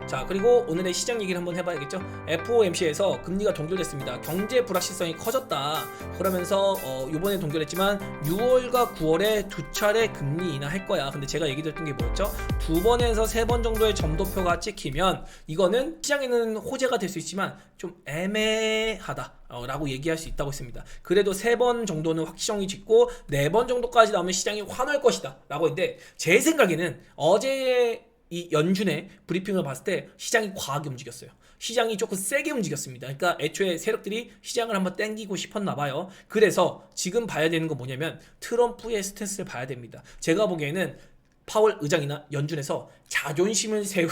자, 그리고 오늘의 시장 얘기를 한번 해봐야겠죠. FOMC에서 금리가 동결됐습니다. 경제 불확실성이 커졌다. 그러면서 이번에 동결했지만 6월과 9월에 두 차례 금리 인하할 거야. 근데 제가 얘기 드렸던 게 뭐였죠? 2번에서 3번 정도의 점도표가 찍히면 이거는 시장에는 호재가 될 수 있지만 좀 애매하다 라고 얘기할 수 있다고 했습니다. 그래도 3번 정도는 확정이 짓고 4번 정도까지 나오면 시장이 환호할 것이다 라고 했는데, 제 생각에는 어제 이 연준의 브리핑을 봤을 때 시장이 과하게 움직였어요. 시장이 조금 세게 움직였습니다. 그러니까 애초에 세력들이 시장을 한번 땡기고 싶었나 봐요. 그래서 지금 봐야 되는 건 뭐냐면 트럼프의 스탠스를 봐야 됩니다. 제가 보기에는 파월 의장이나 연준에서 자존심을 세운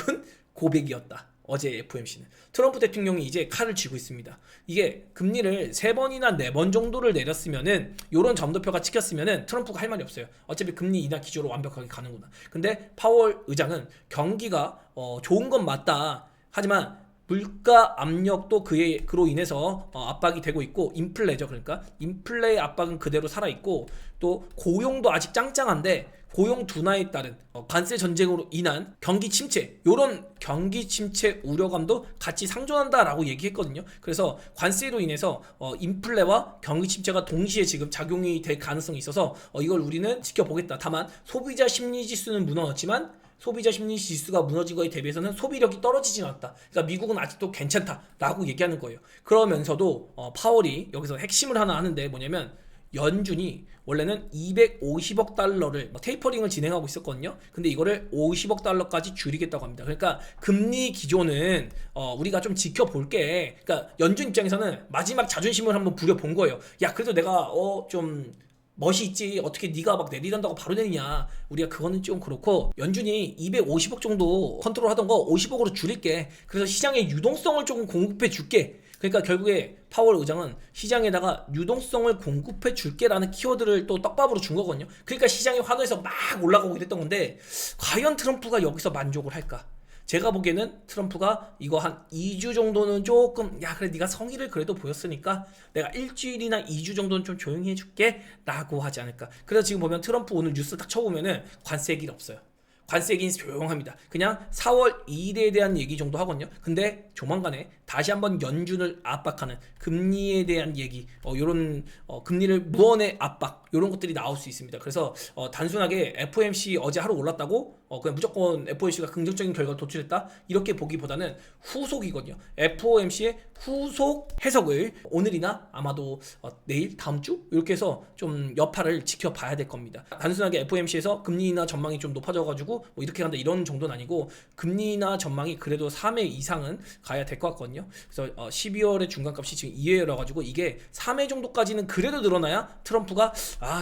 고백이었다. 어제 FOMC는 트럼프 대통령이 이제 칼을 쥐고 있습니다. 이게 금리를 3번이나 4번 정도를 내렸으면은, 요런 점도표가 찍혔으면은 트럼프가 할 말이 없어요. 어차피 금리 인하 기조로 완벽하게 가는구나. 근데 파월 의장은 경기가 좋은 건 맞다. 하지만 물가 압력도 그로 인해서 압박이 되고 있고, 인플레죠. 그러니까 인플레의 압박은 그대로 살아있고, 또 고용도 아직 짱짱한데 고용 둔화에 따른 관세 전쟁으로 인한 경기 침체, 요런 경기 침체 우려감도 같이 상존한다라고 얘기했거든요. 그래서 관세로 인해서 인플레와 경기 침체가 동시에 지금 작용이 될 가능성이 있어서 이걸 우리는 지켜보겠다. 다만 소비자 심리 지수는 무너졌지만 소비자 심리 지수가 무너진 거에 대비해서는 소비력이 떨어지진 않았다. 그러니까 미국은 아직도 괜찮다라고 얘기하는 거예요. 그러면서도 파월이 여기서 핵심을 하나 하는데 뭐냐면, 연준이 원래는 250억 달러를 테이퍼링을 진행하고 있었거든요. 근데 이거를 50억 달러까지 줄이겠다고 합니다. 그러니까 금리 기조는 우리가 좀 지켜볼게. 그러니까 연준 입장에서는 마지막 자존심을 한번 부려본 거예요. 야, 그래도 내가 좀 멋이 있지, 어떻게 네가 막 내리란다고 바로 내리냐. 우리가 그거는 좀 그렇고, 연준이 250억 정도 컨트롤 하던 거 50억으로 줄일게. 그래서 시장의 유동성을 조금 공급해 줄게. 그러니까 결국에 파월 의장은 시장에다가 유동성을 공급해 줄게라는 키워드를 또 떡밥으로 준 거거든요. 그러니까 시장이 환호해서 막 올라가고 이랬던 건데, 과연 트럼프가 여기서 만족을 할까? 제가 보기에는 트럼프가 이거 한 2주 정도는 조금, 야 그래 네가 성의를 그래도 보였으니까 내가 일주일이나 2주 정도는 좀 조용히 해줄게 라고 하지 않을까. 그래서 지금 보면 트럼프 오늘 뉴스 딱 쳐보면은 관세 얘기는 없어요. 관세 얘기는 조용합니다. 그냥 4월 2일에 대한 얘기 정도 하거든요. 근데 조만간에 다시 한번 연준을 압박하는 금리에 대한 얘기, 요런 금리를 무언의 압박, 요런 것들이 나올 수 있습니다. 그래서 단순하게 FOMC 어제 하루 올랐다고 그냥 무조건 FOMC가 긍정적인 결과를 도출했다 이렇게 보기보다는 후속이거든요. FOMC의 후속 해석을 오늘이나 아마도 내일, 다음 주 이렇게 해서 좀 여파를 지켜봐야 될 겁니다. 단순하게 FOMC에서 금리 인하 전망이 좀 높아져가지고 뭐 이렇게 간다 이런 정도는 아니고, 금리 인하 전망이 그래도 3회 이상은 가야 될 것 같거든요. 그래서 12월의 중간값이 지금 2회라 가지고 이게 3회 정도까지는 그래도 늘어나야 트럼프가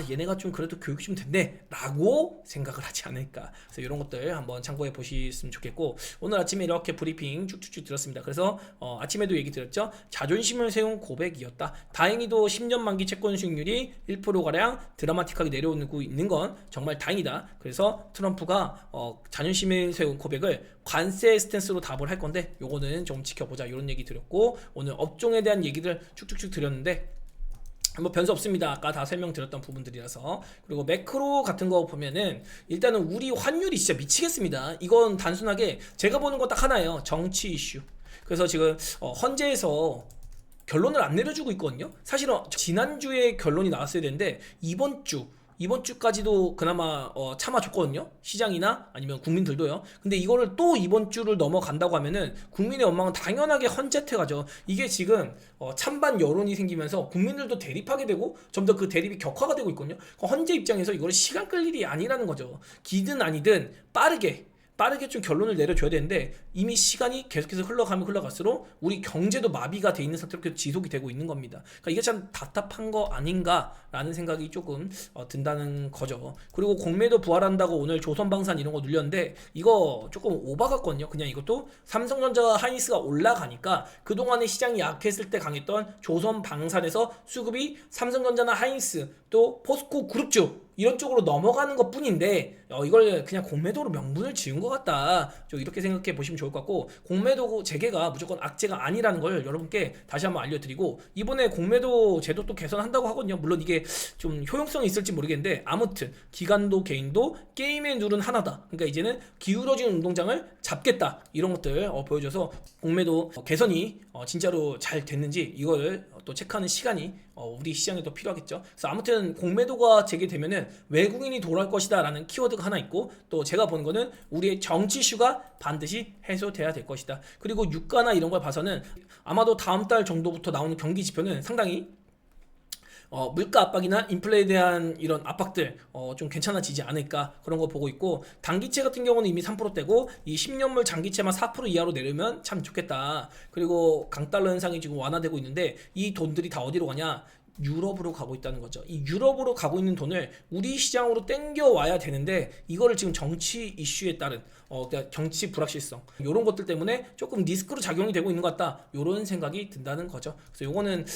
얘네가 좀 그래도 교육이 좀 됐네 라고 생각을 하지 않을까. 그래서 이런 것들 한번 참고해 보셨으면 좋겠고, 오늘 아침에 이렇게 브리핑 쭉쭉쭉 들었습니다. 그래서 아침에도 얘기 드렸죠. 자존심을 세운 고백이었다. 다행히도 10년 만기 채권 수익률이 1%가량 드라마틱하게 내려오고 있는 건 정말 다행이다. 그래서 트럼프가 자존심을 세운 고백을 관세 스탠스로 답을 할 건데, 요거는 좀 지켜보자 이런 얘기 드렸고, 오늘 업종에 대한 얘기들 쭉쭉쭉 드렸는데 뭐 변수 없습니다. 아까 다 설명드렸던 부분들이라서. 그리고 매크로 같은 거 보면은 일단은 우리 환율이 진짜 미치겠습니다. 이건 단순하게 제가 보는 거 딱 하나예요. 정치 이슈. 그래서 지금 헌재에서 결론을 안 내려주고 있거든요. 사실은 지난주에 결론이 나왔어야 되는데 이번 주까지도 그나마 참아줬거든요. 시장이나 아니면 국민들도요. 근데 이거를 또 이번 주를 넘어간다고 하면은 국민의 원망은 당연하게 헌재태 가죠. 이게 지금 찬반 여론이 생기면서 국민들도 대립하게 되고 좀 더 그 대립이 격화가 되고 있거든요. 헌재 입장에서 이거를 시간 끌 일이 아니라는 거죠. 기든 아니든 빠르게 좀 결론을 내려줘야 되는데, 이미 시간이 계속해서 흘러가면 흘러갈수록 우리 경제도 마비가 돼 있는 상태로 계속 지속이 되고 있는 겁니다. 그러니까 이게 참 답답한 거 아닌가라는 생각이 조금 든다는 거죠. 그리고 공매도 부활한다고 오늘 조선방산 이런 거 눌렸는데 이거 조금 오바 같거든요. 그냥 이것도 삼성전자와 하이닉스가 올라가니까 그동안에 시장이 약했을 때 강했던 조선방산에서 수급이 삼성전자나 하이닉스 또 포스코 그룹주 이런 쪽으로 넘어가는 것 뿐인데 이걸 그냥 공매도로 명분을 지은 것 같다. 좀 이렇게 생각해 보시면 좋을 것 같고, 공매도 재개가 무조건 악재가 아니라는 걸 여러분께 다시 한번 알려드리고, 이번에 공매도 제도 또 개선한다고 하거든요. 물론 이게 좀 효용성이 있을지 모르겠는데 아무튼 기간도 개인도 게임의 룰은 하나다. 그러니까 이제는 기울어진 운동장을 잡겠다. 이런 것들 보여줘서 공매도 개선이 진짜로 잘 됐는지 이걸 또 체크하는 시간이 우리 시장에도 필요하겠죠. 그래서 아무튼 공매도가 재개되면은 외국인이 돌아올 것이다 라는 키워드가 하나 있고, 또 제가 보는 거는 우리의 정치 이슈가 반드시 해소돼야 될 것이다. 그리고 유가나 이런 걸 봐서는 아마도 다음 달 정도부터 나오는 경기 지표는 상당히 물가 압박이나 인플레에 대한 이런 압박들 좀 괜찮아지지 않을까, 그런 거 보고 있고, 단기채 같은 경우는 이미 3%대고 이 10년물 장기채만 4% 이하로 내려면 참 좋겠다. 그리고 강달러 현상이 지금 완화되고 있는데 이 돈들이 다 어디로 가냐? 유럽으로 가고 있다는 거죠. 이 유럽으로 가고 있는 돈을 우리 시장으로 땡겨 와야 되는데 이거를 지금 정치 이슈에 따른 그러니까 정치 불확실성 이런 것들 때문에 조금 리스크로 작용이 되고 있는 것 같다, 이런 생각이 든다는 거죠. 그래서 요거는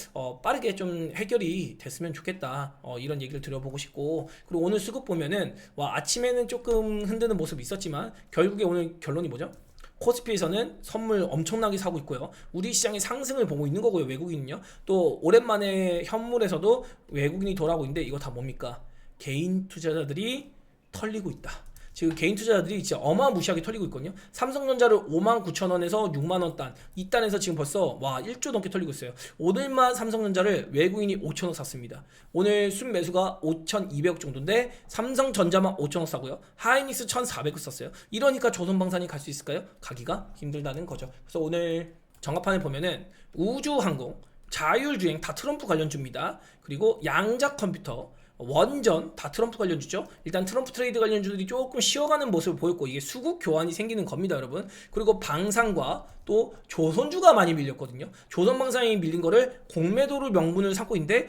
빠르게 좀 해결이 됐으면 좋겠다, 이런 얘기를 드려보고 싶고, 그리고 오늘 수급 보면은 아침에는 조금 흔드는 모습이 있었지만 결국에 오늘 결론이 뭐죠? 코스피에서는 선물 엄청나게 사고 있고요. 우리 시장의 상승을 보고 있는 거고요. 외국인은요. 또 오랜만에 현물에서도 외국인이 돌아오고 있는데 이거 다 뭡니까? 개인 투자자들이 털리고 있다. 지금 개인 투자자들이 진짜 어마무시하게 털리고 있거든요. 삼성전자를 59,000원에서 6만원 단, 이 단에서 지금 벌써 1조 넘게 털리고 있어요. 오늘만 삼성전자를 외국인이 5천억 샀습니다. 오늘 순매수가 5,200억 정도인데 삼성전자만 5천억 사고요. 하이닉스 1,400억 썼어요. 이러니까 조선방산이 갈 수 있을까요? 가기가 힘들다는 거죠. 그래서 오늘 정합판에 보면은 우주항공, 자율주행 다 트럼프 관련주입니다. 그리고 양자컴퓨터, 원전 다 트럼프 관련주죠. 일단 트럼프 트레이드 관련주들이 조금 쉬어가는 모습을 보였고, 이게 수급 교환이 생기는 겁니다, 여러분. 그리고 방산과 또 조선주가 많이 밀렸거든요. 조선방산이 밀린 거를 공매도를 명분을 삼고 있는데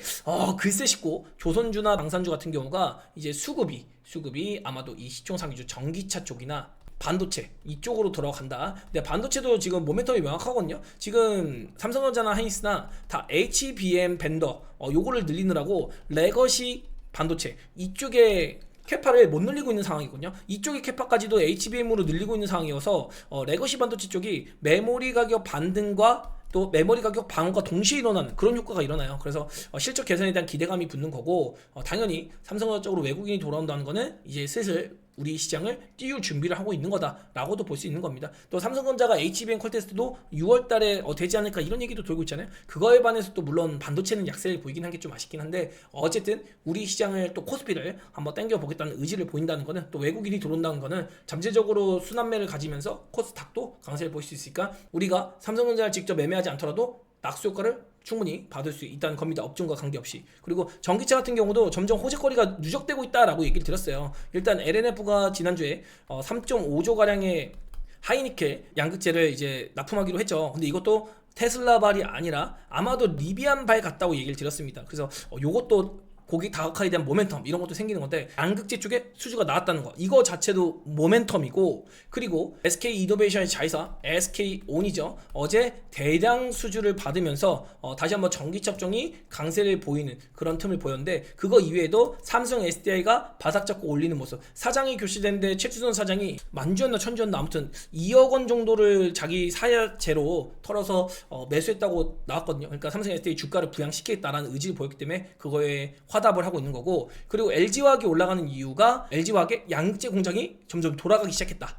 글쎄 싶고, 조선주나 방산주 같은 경우가 이제 수급이 아마도 이 시총상위주 전기차 쪽이나 반도체 이쪽으로 들어간다. 근데 반도체도 지금 모멘텀이 명확하거든요. 지금 삼성전자나 하이닉스나 다 HBM 벤더 요거를 늘리느라고 레거시 반도체 이쪽에 캐파를 못 늘리고 있는 상황이거든요. 이쪽의 캐파까지도 HBM으로 늘리고 있는 상황이어서 레거시 반도체 쪽이 메모리 가격 반등과 또 메모리 가격 방어가 동시에 일어나는 그런 효과가 일어나요. 그래서 실적 개선에 대한 기대감이 붙는 거고, 당연히 삼성전자 쪽으로 외국인이 돌아온다는 거는 이제 슬슬 우리 시장을 띄울 준비를 하고 있는 거다라고도 볼 수 있는 겁니다. 또 삼성전자가 HBM 퀄테스트도 6월달에 되지 않을까 이런 얘기도 돌고 있잖아요. 그거에 반해서 또 물론 반도체는 약세를 보이긴 한 게 좀 아쉽긴 한데, 어쨌든 우리 시장을 또 코스피를 한번 당겨보겠다는 의지를 보인다는 거는, 또 외국인이 들어온다는 거는 잠재적으로 순환매를 가지면서 코스닥도 강세를 보일 수 있으니까 우리가 삼성전자를 직접 매매하지 않더라도 낙수 효과를 충분히 받을 수 있다는 겁니다. 업종과 관계없이. 그리고 전기차 같은 경우도 점점 호재거리가 누적되고 있다라고 얘기를 들었어요. 일단 LNF가 지난주에 3.5조 가량의 하이니켈 양극재를 이제 납품하기로 했죠. 근데 이것도 테슬라 발이 아니라 아마도 리비안 발 같다고 얘기를 드렸습니다. 그래서 요것도 고객 다각화에 대한 모멘텀 이런 것도 생기는 건데, 양극재 쪽에 수주가 나왔다는 거 이거 자체도 모멘텀이고, 그리고 SK 이노베이션의 자회사 SK온이죠. 어제 대량 수주를 받으면서 다시 한번 전기차 업종이 강세를 보이는 그런 틈을 보였는데, 그거 이외에도 삼성 SDI가 바닥 잡고 올리는 모습, 사장이 교체됐는데 최주선 사장이 만주였나 천주였나 아무튼 2억 원 정도를 자기 사야채로 털어서 매수했다고 나왔거든요. 그러니까 삼성 SDI 주가를 부양시키겠다라는 의지를 보였기 때문에 그거에 화답을 하고 있는 거고, 그리고 LG화학이 올라가는 이유가 LG화학의 양극재 공장이 점점 돌아가기 시작했다.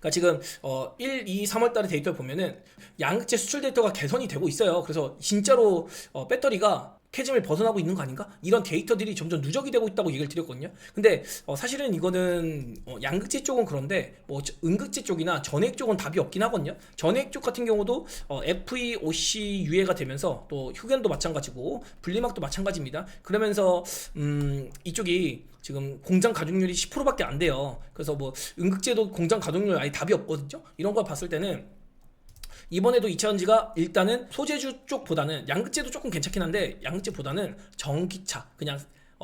그러니까 지금 1, 2, 3월 달의 데이터를 보면은 양극재 수출 데이터가 개선이 되고 있어요. 그래서 진짜로 배터리가 캐즘을 벗어나고 있는 거 아닌가? 이런 데이터들이 점점 누적이 되고 있다고 얘기를 드렸거든요. 근데 사실은 이거는 양극재 쪽은 그런데 음극재 쪽이나 전해액 쪽은 답이 없긴 하거든요. 전해액 쪽 같은 경우도 FEOC 유예가 되면서 또 휴견도 마찬가지고 분리막도 마찬가지입니다. 그러면서 이쪽이 지금 공장 가동률이 10%밖에 안 돼요. 그래서 음극재도 공장 가동률 아예 답이 없거든요. 이런 걸 봤을 때는 이번에도 2차전지가 일단은 소재주 쪽보다는 양극재도 조금 괜찮긴 한데, 양극재보다는 전기차 그냥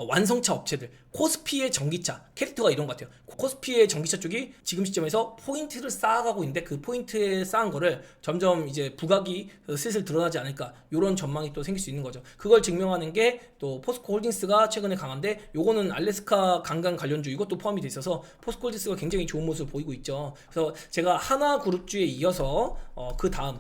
완성차 업체들, 코스피의 전기차 캐릭터가 이런 것 같아요. 코스피의 전기차 쪽이 지금 시점에서 포인트를 쌓아가고 있는데 그 포인트에 쌓은 거를 점점 이제 부각이 슬슬 드러나지 않을까, 이런 전망이 또 생길 수 있는 거죠. 그걸 증명하는 게 또 포스코 홀딩스가 최근에 강한데, 요거는 알래스카 관광 관련주 이것도 포함이 돼 있어서 포스코 홀딩스가 굉장히 좋은 모습을 보이고 있죠. 그래서 제가 하나그룹주에 이어서 그 다음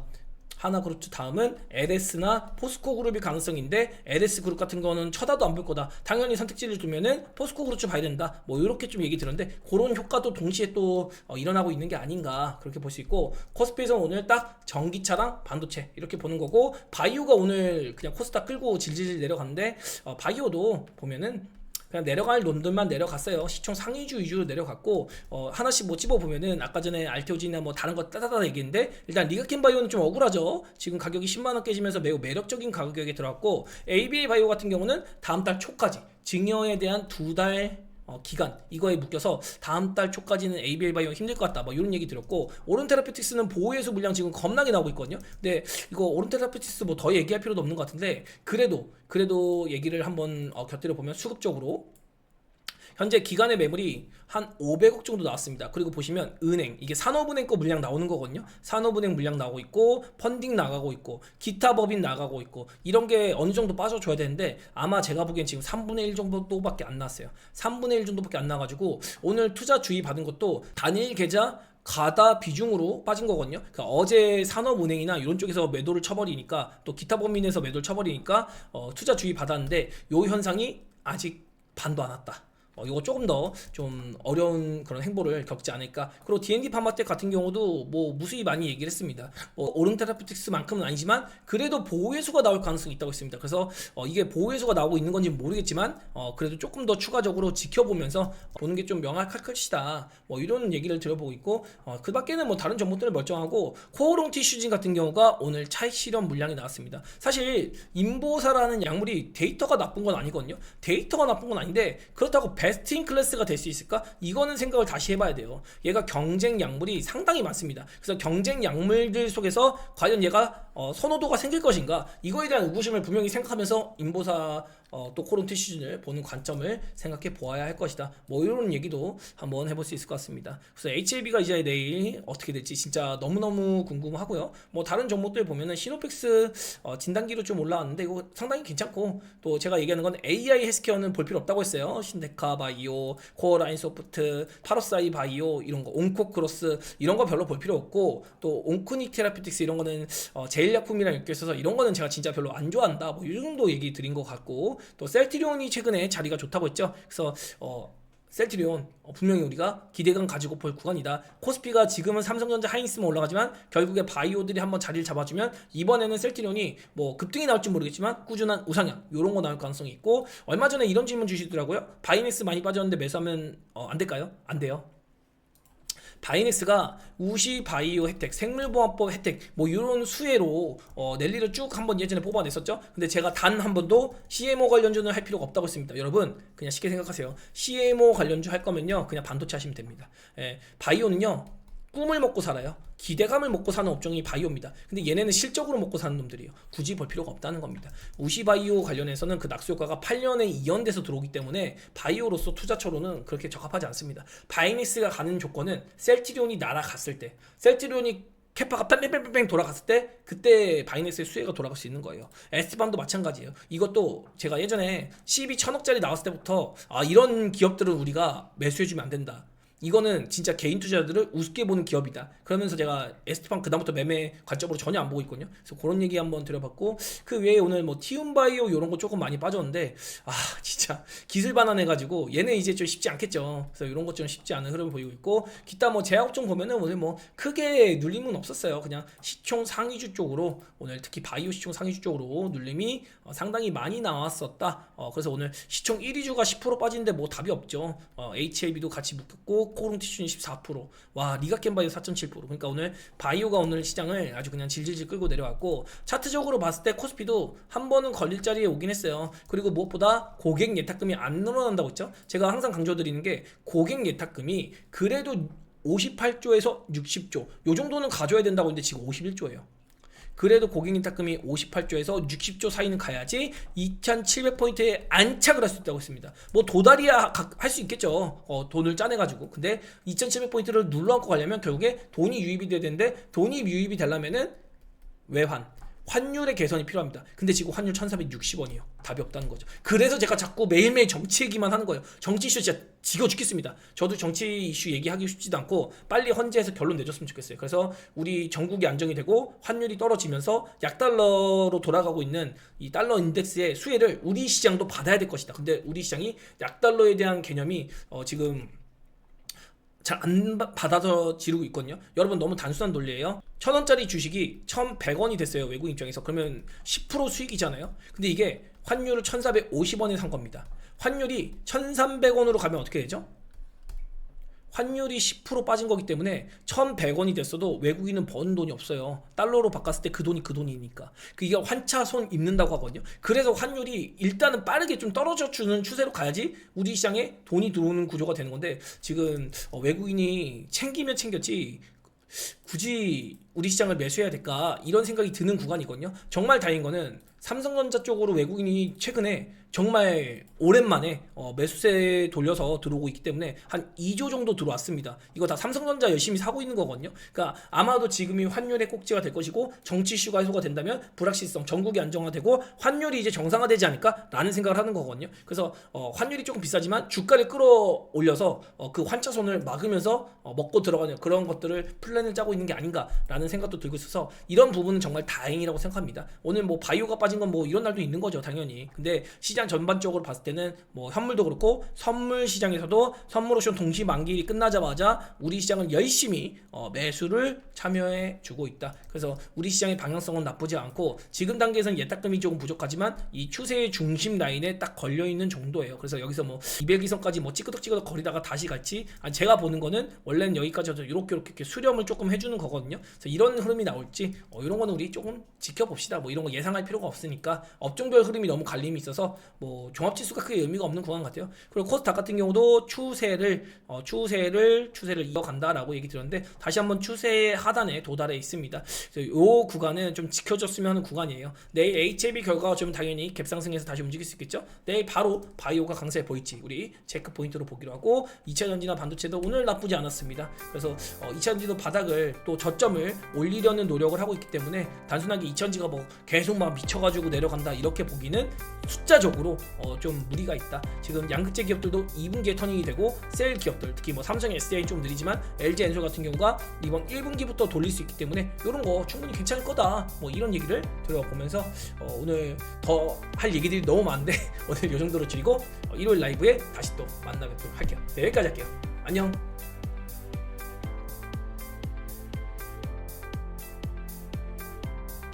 하나그룹주 다음은 LS나 포스코 그룹이 가능성인데, LS 그룹 같은 거는 쳐다도 안 볼 거다, 당연히 선택지를 두면은 포스코 그룹주 봐야 된다, 뭐 이렇게 좀 얘기 들었는데, 그런 효과도 동시에 또 일어나고 있는 게 아닌가, 그렇게 볼 수 있고, 코스피에서는 오늘 딱 전기차랑 반도체 이렇게 보는 거고, 바이오가 오늘 그냥 코스닥 끌고 질질 내려갔는데, 바이오도 보면은 그냥 내려갈 놈들만 내려갔어요. 시총 상위주 위주로 내려갔고, 하나씩 뭐 찝어보면은 아까 전에 알테오진이나 뭐 다른 거 따다다 얘기했는데, 일단 리가켄 바이오는 좀 억울하죠. 지금 가격이 10만원 깨지면서 매우 매력적인 가격에 들어갔고, ABA 바이오 같은 경우는 다음 달 초까지 증여에 대한 2달 기간 이거에 묶여서 다음 달 초까지는 ABL 바이오 힘들 것 같다, 뭐 이런 얘기 들었고, 오른테라피틱스는 보호해수 물량 지금 겁나게 나오고 있거든요. 근데 이거 오른테라피틱스 뭐 더 얘기할 필요도 없는 것 같은데, 그래도 얘기를 한번 곁들여 보면, 수급적으로 현재 기간의 매물이 한 500억 정도 나왔습니다. 그리고 보시면 은행, 이게 산업은행 거 물량 나오는 거거든요. 산업은행 물량 나오고 있고, 펀딩 나가고 있고, 기타 법인 나가고 있고, 이런 게 어느 정도 빠져줘야 되는데, 아마 제가 보기엔 지금 3분의 1 정도밖에 안 나왔어요. 3분의 1 정도밖에 안 나가지고, 오늘 투자 주의 받은 것도 단일 계좌 가다 비중으로 빠진 거거든요. 그러니까 어제 산업은행이나 이런 쪽에서 매도를 쳐버리니까, 또 기타 법인에서 매도를 쳐버리니까 투자 주의 받았는데, 요 현상이 아직 반도 안 왔다. 이거 조금 더 좀 어려운 그런 행보를 겪지 않을까. 그리고 D&D 파마텍 같은 경우도 뭐 무수히 많이 얘기를 했습니다. 오른테라피틱스만큼은 아니지만 그래도 보호해수가 나올 가능성이 있다고 했습니다. 그래서 이게 보호해수가 나오고 있는 건지 모르겠지만 그래도 조금 더 추가적으로 지켜보면서 보는 게 좀 명확할 것이다, 뭐 이런 얘기를 들어보고 있고, 그 밖에는 뭐 다른 종목들은 멀쩡하고, 코오롱 티슈진 같은 경우가 오늘 차익 실현 물량이 나왔습니다. 사실 인보사라는 약물이 데이터가 나쁜 건 아니거든요. 데이터가 나쁜 건 아닌데, 그렇다고 베스트 인 클래스가 될 수 있을까? 이거는 생각을 다시 해봐야 돼요. 얘가 경쟁 약물이 상당히 많습니다. 그래서 경쟁 약물들 속에서 과연 얘가 선호도가 생길 것인가? 이거에 대한 의구심을 분명히 생각하면서 인보사 또 코론티 시즌을 보는 관점을 생각해 보아야 할 것이다, 뭐 이런 얘기도 한번 해볼 수 있을 것 같습니다. 그래서 HLB가 이제 내일 어떻게 될지 진짜 너무너무 궁금하고요. 뭐 다른 종목들 보면은 시노펙스 진단기로 좀 올라왔는데 이거 상당히 괜찮고, 또 제가 얘기하는 건 AI 헬스케어는 볼 필요 없다고 했어요. 신데카 바이오, 코어라인 소프트, 파로사이 바이오, 이런 거, 온코크로스 이런 거 별로 볼 필요 없고, 또 온크닉 테라피틱스 이런 거는 제일약품이랑 엮여 있어서 이런 거는 제가 진짜 별로 안 좋아한다, 뭐 이 정도 얘기 드린 것 같고, 또 셀트리온이 최근에 자리가 좋다고 했죠. 그래서 셀트리온 분명히 우리가 기대감 가지고 볼 구간이다. 코스피가 지금은 삼성전자 하이닉스만 올라가지만 결국에 바이오들이 한번 자리를 잡아주면 이번에는 셀트리온이 뭐 급등이 나올지 모르겠지만 꾸준한 우상향 이런 거 나올 가능성이 있고, 얼마 전에 이런 질문 주시더라고요. 바이넥스 많이 빠졌는데 매수하면 안 될까요? 안 돼요. 바이넥스가 우시 바이오 혜택, 생물보안법 혜택, 뭐 이런 수혜로 랠리를 쭉 한번 예전에 뽑아냈었죠. 근데 제가 단 한 번도 CMO 관련주는 할 필요가 없다고 했습니다. 여러분 그냥 쉽게 생각하세요. CMO 관련주 할 거면요 그냥 반도체 하시면 됩니다. 바이오는요 꿈을 먹고 살아요. 기대감을 먹고 사는 업종이 바이오입니다. 근데 얘네는 실적으로 먹고 사는 놈들이에요. 굳이 볼 필요가 없다는 겁니다. 우시바이오 관련해서는 그 낙수 효과가 8년에 이연돼서 들어오기 때문에 바이오로서 투자처로는 그렇게 적합하지 않습니다. 바이닉스가 가는 조건은 셀트리온이 날아갔을 때, 셀트리온이 캐파가 뺑뺑뺑뺑 돌아갔을 때, 그때 바이넥스의 수혜가 돌아갈 수 있는 거예요. S밤도 마찬가지예요. 이것도 제가 예전에 CB 1000억짜리 나왔을 때부터 이런 기업들은 우리가 매수해주면 안 된다, 이거는 진짜 개인 투자자들을 우습게 보는 기업이다, 그러면서 제가 ST팜 그다음부터 매매 관점으로 전혀 안 보고 있거든요. 그래서 그런 얘기 한번 드려봤고, 그 외에 오늘 뭐 티움바이오 이런 거 조금 많이 빠졌는데 진짜 기술 반환해가지고 얘네 이제 좀 쉽지 않겠죠. 그래서 이런 것 좀 쉽지 않은 흐름을 보이고 있고, 기타 뭐 제약업종 보면은 오늘 뭐 크게 눌림은 없었어요. 그냥 시총 상위주 쪽으로, 오늘 특히 바이오 시총 상위주 쪽으로 눌림이 상당히 많이 나왔었다. 그래서 오늘 시총 1위주가 10% 빠지는데 뭐 답이 없죠. HLB도 같이 묶였고, 코오롱 티슈는 14%, 와 리가켄 바이오 4.7%. 그러니까 오늘 바이오가 오늘 시장을 아주 그냥 질질질 끌고 내려왔고, 차트적으로 봤을 때 코스피도 한 번은 걸릴 자리에 오긴 했어요. 그리고 무엇보다 고객 예탁금이 안 늘어난다고 했죠. 제가 항상 강조드리는 게, 고객 예탁금이 그래도 58조에서 60조 요 정도는 가져야 된다고 했는데 지금 51조예요. 그래도 고객님 탁금이 58조에서 60조 사이는 가야지 2,700포인트에 안착을 할 수 있다고 했습니다. 뭐 도달이야 할 수 있겠죠. 돈을 짜내가지고. 근데 2,700포인트를 눌러앉고 가려면 결국에 돈이 유입이 돼야 되는데, 돈이 유입이 되려면은 환율의 개선이 필요합니다. 근데 지금 환율 1,460원이에요. 답이 없다는 거죠. 그래서 제가 자꾸 매일매일 정치 얘기만 하는 거예요. 정치 이슈 진짜 지겨 죽겠습니다. 저도 정치 이슈 얘기하기 쉽지도 않고 빨리 헌재에서 결론 내줬으면 좋겠어요. 그래서 우리 전국이 안정이 되고 환율이 떨어지면서 약달러로 돌아가고 있는 이 달러 인덱스의 수혜를 우리 시장도 받아야 될 것이다. 근데 우리 시장이 약달러에 대한 개념이 지금 잘 안 받아들여지고 있거든요. 여러분 너무 단순한 논리예요. 1,000원짜리 주식이 1,100원이 됐어요. 외국 입장에서. 그러면 10% 수익이잖아요. 근데 이게 환율을 1,450원에 산 겁니다. 환율이 1,300원으로 가면 어떻게 되죠? 환율이 10% 빠진 거기 때문에 1,100원이 됐어도 외국인은 버는 돈이 없어요. 달러로 바꿨을 때 그 돈이니까. 이게 환차손 입는다고 하거든요. 그래서 환율이 일단은 빠르게 좀 떨어져 주는 추세로 가야지 우리 시장에 돈이 들어오는 구조가 되는 건데, 지금 외국인이 챙기면 챙겼지 굳이 우리 시장을 매수해야 될까 이런 생각이 드는 구간이거든요. 정말 다행인 거는 삼성전자 쪽으로 외국인이 최근에 정말 오랜만에 매수세 돌려서 들어오고 있기 때문에 한 2조 정도 들어왔습니다. 이거 다 삼성전자 열심히 사고 있는 거거든요. 그러니까 아마도 지금이 환율의 꼭지가 될 것이고, 정치 이슈가 해소가 된다면 불확실성, 전국이 안정화되고 환율이 이제 정상화되지 않을까라는 생각을 하는 거거든요. 그래서 환율이 조금 비싸지만 주가를 끌어올려서 그 환차손을 막으면서 먹고 들어가는 그런 것들을 플랜을 짜고 있는 게 아닌가라는 생각도 들고 있어서 이런 부분은 정말 다행이라고 생각합니다. 오늘 뭐 바이오가 빠진 건 뭐 이런 날도 있는 거죠, 당연히. 근데 시장 전반적으로 봤을 때는 뭐 현물도 그렇고 선물 시장에서도 선물 옵션 동시 만기일이 끝나자마자 우리 시장은 열심히 매수를 참여해 주고 있다. 그래서 우리 시장의 방향성은 나쁘지 않고 지금 단계에서는 예탁금이 조금 부족하지만 이 추세의 중심 라인에 딱 걸려 있는 정도예요. 그래서 여기서 뭐 200이선까지 뭐 찌끄덕 거리다가 다시 같이, 제가 보는 거는 원래는 여기까지 이렇게 수렴을 조금 해주는 거거든요. 그래서 이런 흐름이 나올지 이런 거는 우리 조금 지켜봅시다. 뭐 이런 거 예상할 필요가 없으니까. 업종별 흐름이 너무 갈림이 있어서 뭐 종합지수가 크게 의미가 없는 구간 같아요. 그리고 코스닥 같은 경우도 추세를 이어간다라고 얘기 드렸는데, 다시 한번 추세 하단에 도달해 있습니다. 그래서 이 구간은 좀 지켜줬으면 하는 구간이에요. 내일 HLB 결과가 좀 당연히 갭상승해서 다시 움직일 수 있겠죠. 내일 바로 바이오가 강세 보일지 우리 체크 포인트로 보기로 하고, 2차전지나 반도체도 오늘 나쁘지 않았습니다. 그래서 2차전지도 바닥을 또 저점을 올리려는 노력을 하고 있기 때문에 단순하게 2차전지가 뭐 계속 막 미쳐가지고 내려간다 이렇게 보기는 숫자적으로 좀 무리가 있다. 지금 양극재 기업들도 2분기에 터닝이 되고, 셀 기업들 특히 뭐 삼성 SDI 좀 느리지만 LG 엔솔 같은 경우가 이번 1분기부터 돌릴 수 있기 때문에 이런 거 충분히 괜찮을 거다. 뭐 이런 얘기를 들어보면서 오늘 더 할 얘기들이 너무 많은데 오늘 이 정도로 줄이고 일요일 라이브에 다시 또 만나뵙도록 할게요. 네, 여기까지 할게요. 안녕.